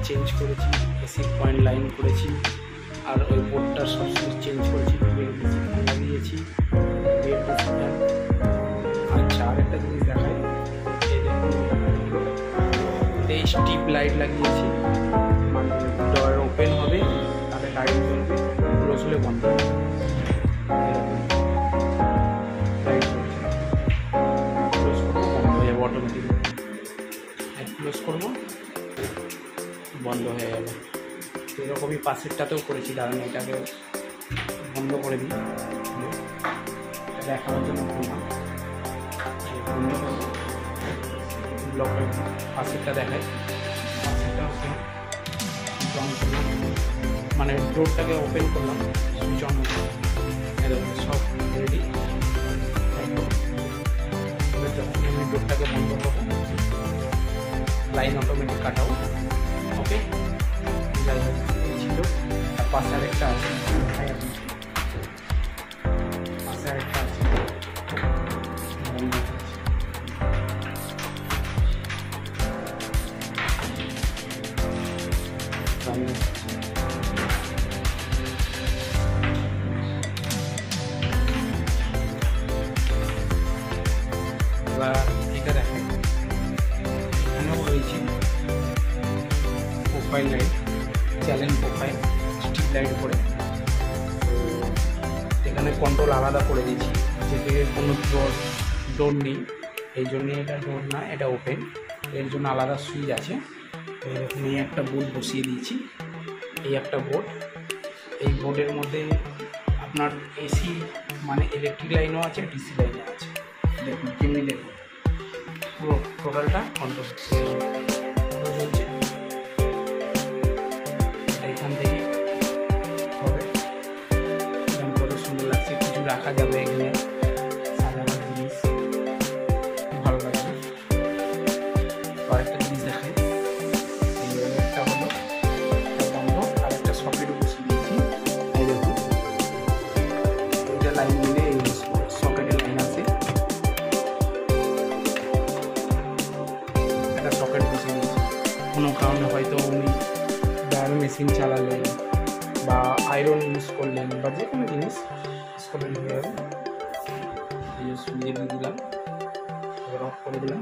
Change করেছি, এসির point line করেছি, আর ওই বোর্ডটা সব সুইচ চেঞ্জ করেছি, বিএলডিসি ফ্যান লাগিয়েছি, বিএলডিসি ফ্যান। আচ্ছা, আরেকটা জিনিস দেখাই, এই দেখুন এই স্ট্রিপ লাইট লাগিয়েছি, মানে ডোর ওপেন হবে তাহলে লাইট জ্বলবে, ক্লোজ হলে বন্ধ হবে। লাইট জ্বলছে, ক্লোজ করবো বন্ধ হয়ে যাবে অটোমেটিক, ক্লোজ করবো বন্ধ হয়ে যাবে। এরকমই পাশেরটাতেও করেছি, দাঁড়ান এটাকে বন্ধ করে দিই, দেখানোর জন্য করলাম। বন্ধ করবো, ব্লক হয়ে পাশেরটা দেখাই, পাশেরটা অন করলাম, মানে ডোরটাকে ওপেন করলাম, সুইচ অন হলো, সব রেডি। ডোরটাকে বন্ধ করবো, লাইন অটোমেটিক কাটাও। ওকে, যাই হোক ছিল। আর পাশে আরেকটা আছে, পাশে আরেকটা আছে, এবার এটা দেখেন, এখানেও রয়েছে profile light, challenge profile, strip light করে। তো এখানে কন্ট্রোল আলাদা করে দিয়েছি, যেতে কোনো ডোর নেই, এই জন্যে এটা ডোর না, এটা ওপেন, এর জন্য আলাদা সুইচ আছে। তো এরকম এই একটা বোর্ড বসিয়ে দিয়েছি, এই একটা বোর্ড, এই বোর্ডের মধ্যে আপনার এসি মানে ইলেকট্রিক লাইনও আছে, ডিসি লাইনও আছে। দেখুন যেমনি দেখুন পুরো টোটালটা কন্ট্রোল চলছে, এখান থেকে হবে, কত সুন্দর লাগছে, কিছু রাখা যাবে এখানে, সাজানোর জিনিস ভালো লাগবে। আরেকটা জিনিস দেখাই, একটা হলো বন্ধ, আরেকটা সকেট বসিয়ে দিয়েছি, এই দেখুন এটা লাইন মিলে এই সকেটের লাইন আছে, একটা সকেট বসিয়ে দিয়েছি। কোনো কারণে হয়তো উনি ড্রায়ার মেশিন চালালেন বা আয়রন ইউজ করলেন বা যে কোনো জিনিস ইউজ করলেন হয়ে যাবে। এই সুইচ দিয়ে দিলাম, এবার অফ করে দিলাম।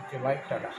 ওকে, বাই, টাটা।